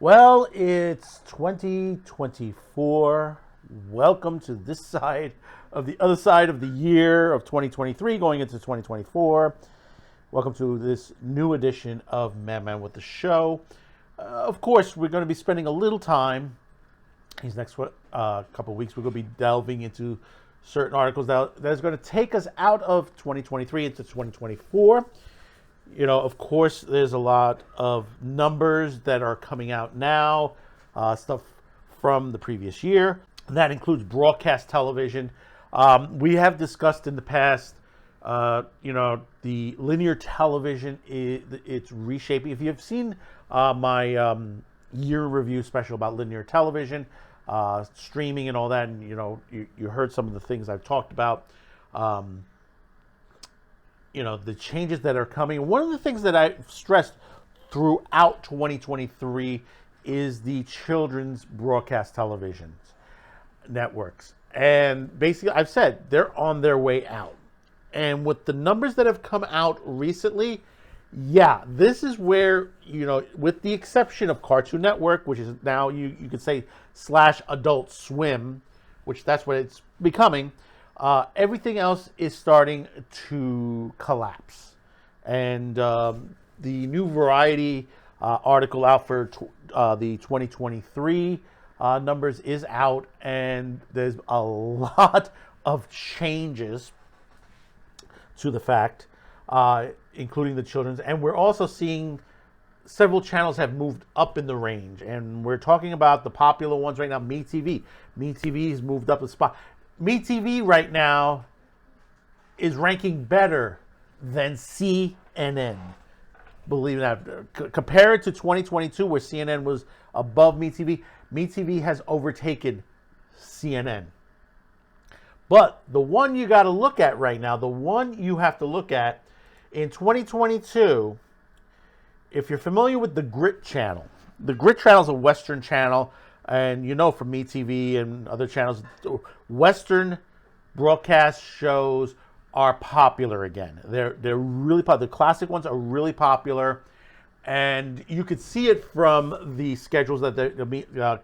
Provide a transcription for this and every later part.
Well, it's 2024. Welcome to this side of the other side of the year of 2023 going into 2024. Welcome to this new edition of Man with the Show. Of course, we're going to be spending a little time these next couple of weeks. We're going to be delving into certain articles that is going to take us out of 2023 into 2024. You know, of course, there's a lot of numbers that are coming out now, stuff from the previous year. That includes broadcast television. We have discussed in the past, the linear television, it's reshaping. If you've seen my year review special about linear television, streaming and all that, and you heard some of the things I've talked about. The changes that are coming. One of the things that I stressed throughout 2023 is the children's broadcast television networks. And basically, I've said they're on their way out. And with the numbers that have come out recently, this is where, with the exception of Cartoon Network, which is now you could say / Adult Swim, which that's what it's becoming. Everything else is starting to collapse. And the new Variety article out for the 2023 numbers is out, and there's a lot of changes to the fact, including the children's. And we're also seeing several channels have moved up in the range. And we're talking about the popular ones right now, MeTV. MeTV has moved up a spot. MeTV right now is ranking better than CNN. Believe that. Compare it to 2022, where CNN was above MeTV. MeTV has overtaken CNN. But the one you got to look at right now, the one you have to look at in 2022, if you're familiar with the Grit Channel, the Grit Channel is a Western channel. And from MeTV and other channels, Western broadcast shows are popular again. They're really popular. The classic ones are really popular, and you could see it from the schedules that the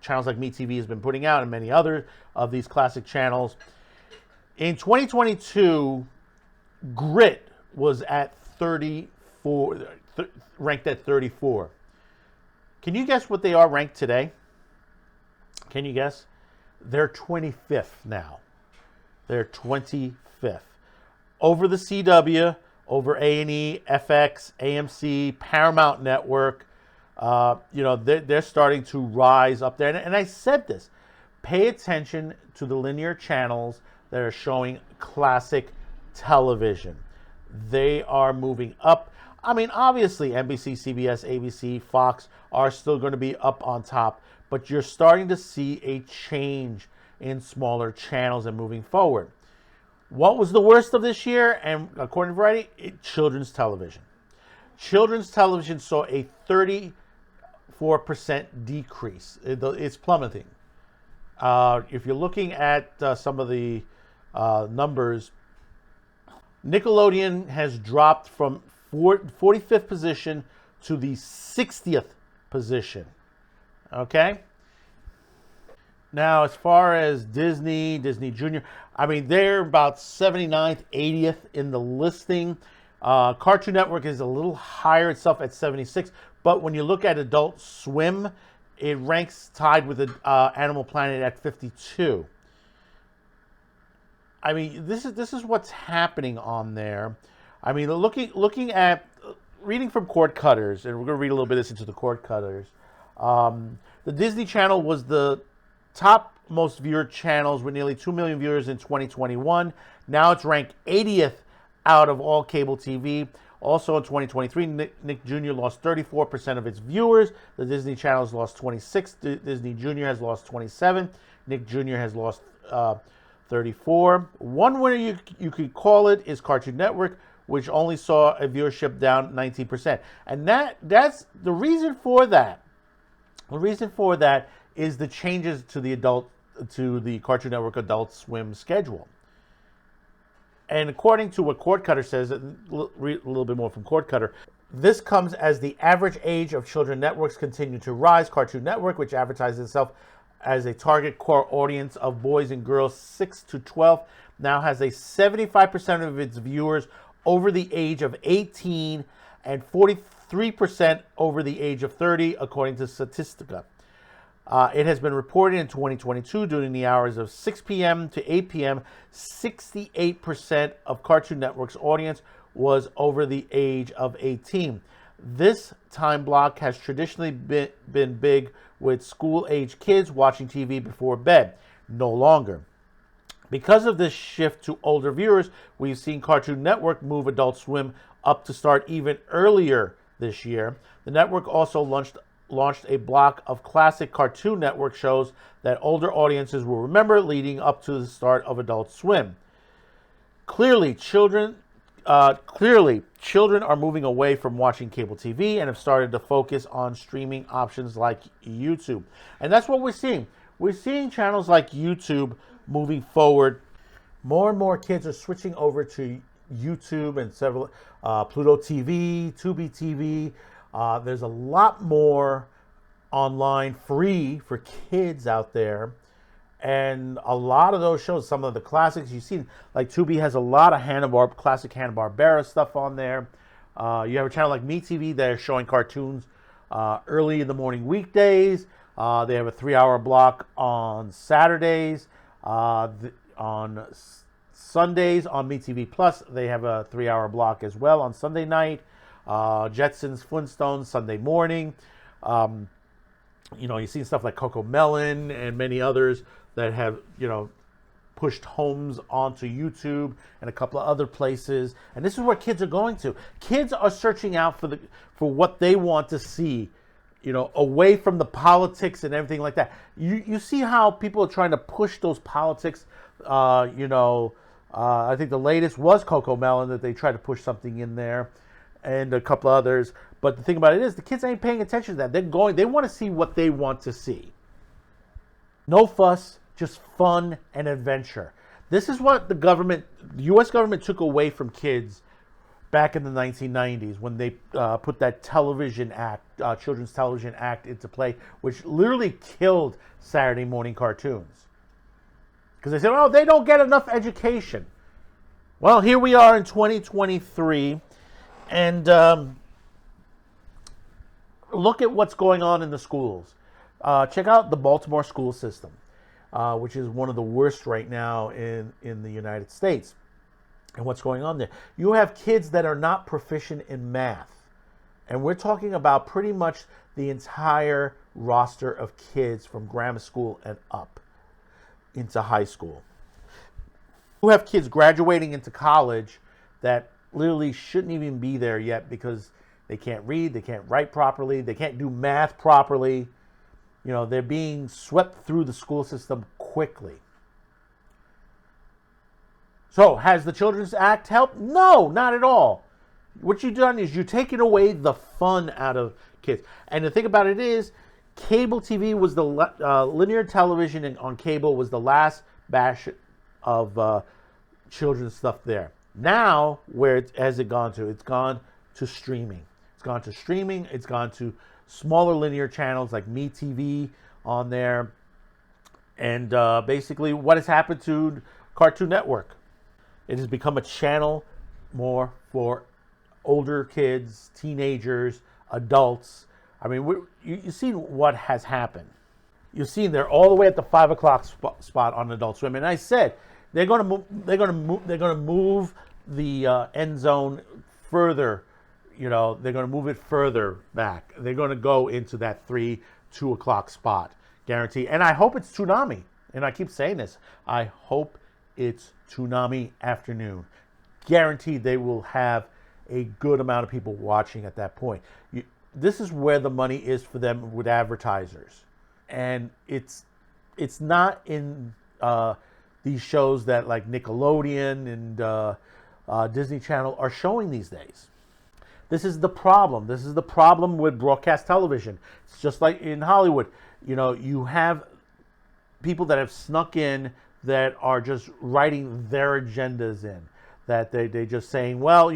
channels like MeTV has been putting out, and many other of these classic channels. In 2022, Grit was at 34, ranked at 34. Can you guess what they are ranked today? Can you guess? They're 25th now. They're 25th. Over the CW, over A&E, FX, AMC, Paramount Network. They're starting to rise up there. And I said this. Pay attention to the linear channels that are showing classic television. They are moving up. I mean, obviously, NBC, CBS, ABC, Fox are still going to be up on top. But you're starting to see a change in smaller channels and moving forward. What was the worst of this year? And according to Variety, children's television. Children's television saw a 34% decrease. It's plummeting. If you're looking at some of the numbers, Nickelodeon has dropped from 45th position to the 60th position. Okay. Now, as far as Disney Junior, they're about 79th, 80th in the listing. Cartoon Network is a little higher itself at 76. But when you look at Adult Swim, it ranks tied with Animal Planet at 52. This is what's happening on there. Looking at reading from Cord Cutters, and we're going to read a little bit of this into the Cord Cutters. The Disney Channel was the top most viewed channels with nearly 2 million viewers in 2021. Now it's ranked 80th out of all cable TV. Also in 2023, Nick Jr. lost 34% of its viewers. The Disney Channel has lost 26. Disney Jr. has lost 27. Nick Jr. has lost 34. One winner you could call it is Cartoon Network, which only saw a viewership down 19%. And that's the reason for that. The reason for that is the changes to the Cartoon Network Adult Swim schedule. And according to what Cord Cutter says, read a little bit more from Cord Cutter, This comes as the average age of children networks continue to rise. Cartoon Network, which advertises itself as a target core audience of boys and girls 6 to 12, now has a 75% of its viewers over the age of 18 and 43% over the age of 30, according to Statistica. It has been reported in 2022 during the hours of 6 p.m. to 8 p.m., 68% of Cartoon Network's audience was over the age of 18. This time block has traditionally been big with school-age kids watching TV before bed. No longer. Because of this shift to older viewers, we've seen Cartoon Network move Adult Swim up to start even earlier this year. The network also launched a block of classic Cartoon Network shows that older audiences will remember leading up to the start of Adult Swim. Clearly, children are moving away from watching cable TV and have started to focus on streaming options like YouTube. And that's what we're seeing. We're seeing channels like YouTube moving forward. More and more kids are switching over to YouTube and several Pluto TV, Tubi TV. There's a lot more online free for kids out there. And a lot of those shows, some of the classics you've seen, like Tubi has a lot of classic Hanna-Barbera stuff on there. You have a channel like MeTV that are showing cartoons early in the morning weekdays. They have a 3-hour block on Saturdays. On Sundays on MeTV Plus, they have a 3-hour block as well on Sunday night. Jetsons, Flintstones, Sunday morning. You see stuff like Coco Melon and many others that have, pushed homes onto YouTube and a couple of other places. And this is where kids are going to. Kids are searching out for what they want to see, away from the politics and everything like that. You see how people are trying to push those politics. I think the latest was Coco Melon, that they tried to push something in there, and a couple of others. But the thing about it is, the kids ain't paying attention to that. They want to see what they want to see. No fuss, just fun and adventure. This is what the U.S. government took away from kids back in the 1990s when they put that television act, Children's Television Act, into play, which literally killed Saturday morning cartoons. Because they said, oh, they don't get enough education. Well, here we are in 2023, and look at what's going on in the schools. Check out the Baltimore school system, which is one of the worst right now in the United States. And what's going on there? You have kids that are not proficient in math. And we're talking about pretty much the entire roster of kids from grammar school and up into high school. You have kids graduating into college that literally shouldn't even be there yet because they can't read, they can't write properly, they can't do math properly. They're being swept through the school system quickly. So, has the Children's Act helped? No, not at all. What you've done is you're taking away the fun out of kids. And the thing about it is, cable TV was linear television on cable was the last batch of children's stuff there. Now, where has it gone to? It's gone to streaming. It's gone to streaming. It's gone to smaller linear channels like MeTV on there. And basically, what has happened to Cartoon Network? It has become a channel more for older kids, teenagers, adults. I mean, you've seen what has happened. You've seen they're all the way at the 5 o'clock spot on Adult Swim. And I said they're going to move the end zone further. They're going to move it further back. They're going to go into that 2 o'clock spot, guarantee. And I hope it's Toonami. And I keep saying this. I hope it's Toonami afternoon. Guaranteed they will have a good amount of people watching at that point. This is where the money is for them with advertisers. And it's not in these shows that like Nickelodeon and Disney Channel are showing these days. This is the problem. This is the problem with broadcast television. It's just like in Hollywood. You have people that have snuck in that are just writing their agendas in. that they just saying, well,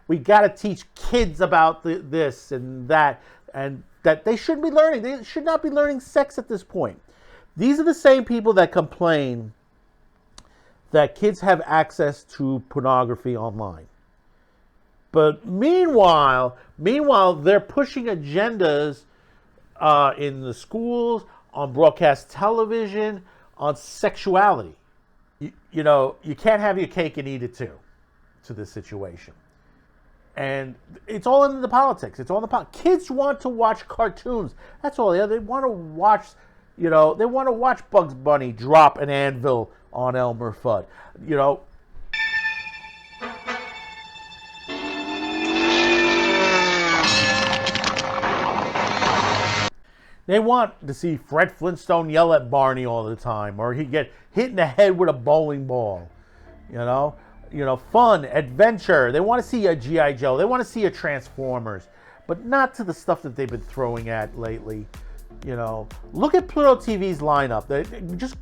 we got to teach kids about this and that, and that they shouldn't be learning. They should not be learning sex at this point. These are the same people that complain that kids have access to pornography online. But meanwhile, they're pushing agendas in the schools, on broadcast television, on sexuality. You can't have your cake and eat it too, to this situation. And it's all in the politics. It's all in the politics. Kids want to watch cartoons. That's all. They want to watch, they want to watch Bugs Bunny drop an anvil on Elmer Fudd. They want to see Fred Flintstone yell at Barney all the time, or he get hit in the head with a bowling ball. Fun, adventure. They want to see a G.I. Joe. They want to see a Transformers, but not to the stuff that they've been throwing at lately. Look at Pluto TV's lineup. Just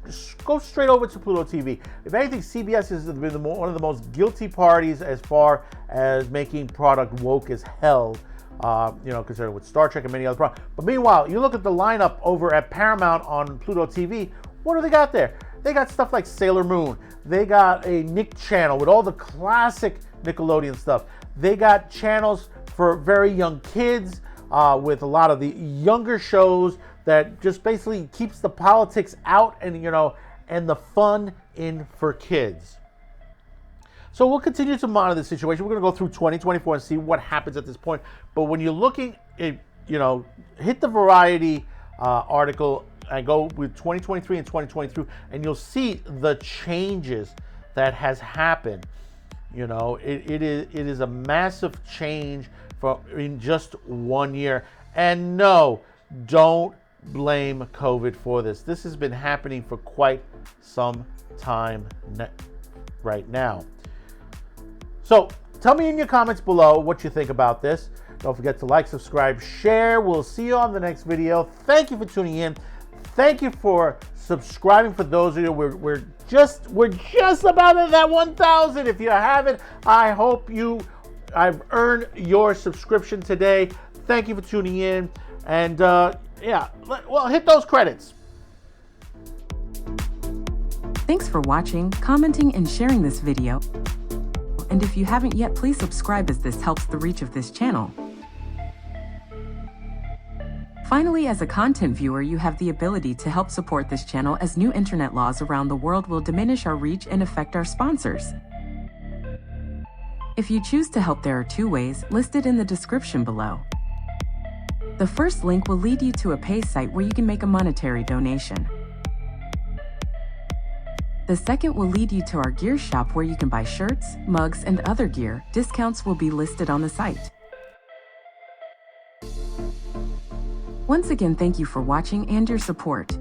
go straight over to Pluto TV. If anything, CBS has been one of the most guilty parties as far as making product woke as hell. Concerning with Star Trek and many other products. But meanwhile, you look at the lineup over at Paramount on Pluto TV. What do they got there? They got stuff like Sailor Moon. They got a Nick channel with all the classic Nickelodeon stuff. They got channels for very young kids with a lot of the younger shows that just basically keeps the politics out and the fun in for kids. So we'll continue to monitor the situation. We're going to go through 2024 and see what happens at this point. But when you're looking at, hit the Variety article and go with 2023 and 2023, and you'll see the changes that has happened. It is a massive change in just 1 year. And no, don't blame COVID for this. This has been happening for quite some time right now. So tell me in your comments below what you think about this. Don't forget to like, subscribe, share. We'll see you on the next video. Thank you for tuning in. Thank you for subscribing. For those of you, we're just about at that 1,000. If you haven't, I hope I've earned your subscription today. Thank you for tuning in. And hit those credits. Thanks for watching, commenting, and sharing this video. And if you haven't yet, please subscribe as this helps the reach of this channel. Finally, as a content viewer, you have the ability to help support this channel as new internet laws around the world will diminish our reach and affect our sponsors. If you choose to help, there are two ways listed in the description below. The first link will lead you to a pay site where you can make a monetary donation. The second will lead you to our gear shop where you can buy shirts, mugs, and other gear. Discounts will be listed on the site. Once again, thank you for watching and your support.